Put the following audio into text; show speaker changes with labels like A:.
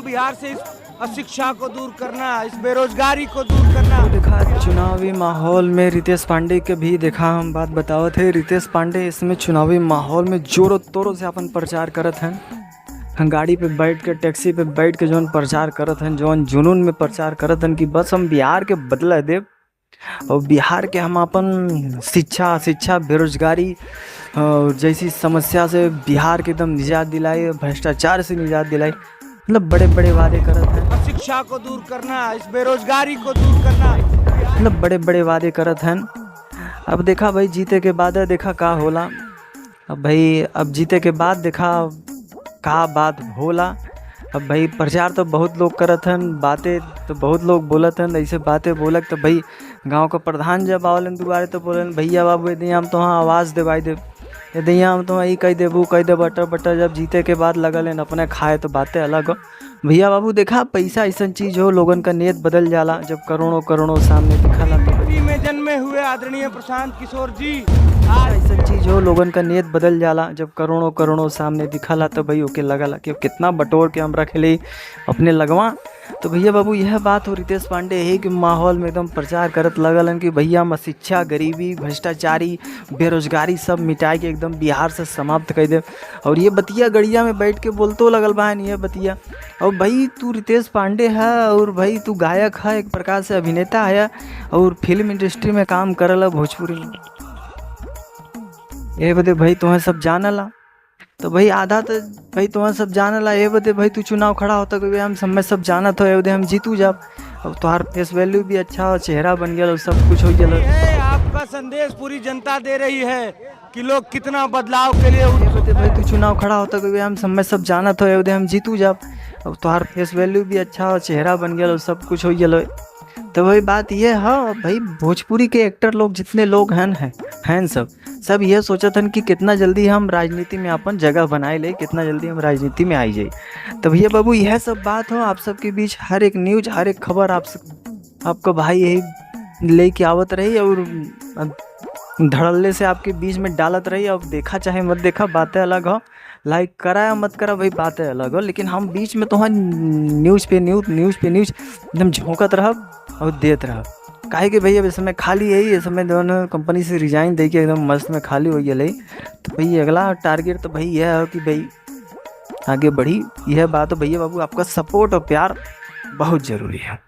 A: बिहार से इस अशिक्षा को दूर करना, इस बेरोजगारी को दूर करना।
B: देखा चुनावी माहौल में रितेश पांडे के भी देखा हम बात बताओ थे। रितेश पांडे इसमें चुनावी माहौल में जोरों तोरों से अपन प्रचार करत हैं। हम गाड़ी पे बैठ के टैक्सी पे बैठ के जौन प्रचार करत हैं, जौन जुनून में प्रचार करत हैं कि बस हम बिहार के बदला देव और बिहार के हम अपन शिक्षा बेरोजगारी जैसी समस्या से बिहार के एकदम निजात दिलाए, भ्रष्टाचार से निजात दिलाए। मतलब बड़े बड़े वादे करत हैं,
A: शिक्षा को दूर करना, इस बेरोजगारी को दूर करना।
B: मतलब बड़े बड़े वादे करत हैं। अब देखा भाई जीते के बाद देखा का होला। अब भाई अब जीते के बाद देखा का बात होला। अब भाई प्रचार तो बहुत लोग करत हैं, बातें तो बहुत लोग बोलत हैं। ऐसे बातें बोलक तो भाई गांव का प्रधान जब आवलन दुआरे तो बोलन भैया बाबू यदि हम तो हाँ आवाज़ देवाई दे, यदि हम तो यही कह देबू कह दे बटर बटर। जब जीते के बाद लगल हैं अपने खाए तो बातें अलग हो। भैया बाबू देखा पैसा ऐसा चीज़ हो, लोगन का नीयत बदल जाला जब करोड़ों करोड़ों सामने दिखला तो
A: में जन्मे हुए आदरणीय प्रशांत किशोर जी,
B: ऐसा चीज़ हो, लोगन का नीयत बदल जाला जब करोड़ों करोड़ों सामने दिखला तो भाई ओके लगला कि कितना बटोर के हम रख ले अपने लगवा। तो भैया बाबू यह बात हो रितेश पांडे है कि माहौल में एकदम प्रचार करत लगलन कि भैया हम शिक्षा, गरीबी, भ्रष्टाचारी, बेरोजगारी सब मिटाए के एकदम बिहार से समाप्त कर दे। और ये बतिया गड़िया में बैठ के बोलतो लगल बहन ये बतिया। और भाई तू रितेश पांडे है और भाई तू गायक है, एक प्रकार से अभिनेता है और फिल्म इंडस्ट्री में काम करला भोजपुरी में। ये बदे भाई तुम्हें सब जानला तो भाई आधा तो भाई तुम्हें सब जानला। ये बदे भाई तू चुनाव खड़ा होता कि हम सब जानत हो, ये बदे हम जीतू जाब। अब तुम्हार फेस वैल्यू भी अच्छा हो, चेहरा बन गया, सब कुछ हो गया।
A: आपका संदेश पूरी जनता दे रही है कि लोग कितना बदलाव के लिए।
B: ये बदे भाई तू चुनाव खड़ा होता कि हम सब जानत हो, ये बदे हम जीतू जाब। अब तुम्हार फेस वैल्यू भी अच्छा हो, चेहरा बन गया, सब कुछ हो गया। तो भाई बात ये है भाई भोजपुरी के एक्टर लोग जितने लोग हैं सब ये सोचत हन कि कितना जल्दी हम राजनीति में अपन जगह बनाए ले, कितना जल्दी हम राजनीति में आई जाए। तो भैया बाबू यह सब बात हो आप सबके बीच, हर एक न्यूज हर एक खबर आपका भाई यही ले के आवत रही और धड़ल्ले से आपके बीच में डालत रही। अब देखा चाहे मत देखा बातें अलग हो, लाइक करा या मत करा भाई बातें अलग हो, लेकिन हम बीच में तो न्यूज़ पे न्यूज़ एकदम झोंकत रह और देत रह। काहे कि भैया इस समय खाली है, इस समय दोनों कंपनी से रिजाइन दे के एकदम मस्त में खाली हो गया। तो भाई अगला टारगेट तो भाई यह है कि भाई आगे बढ़ी। यह बात हो भैया बाबू आपका सपोर्ट और प्यार बहुत ज़रूरी है।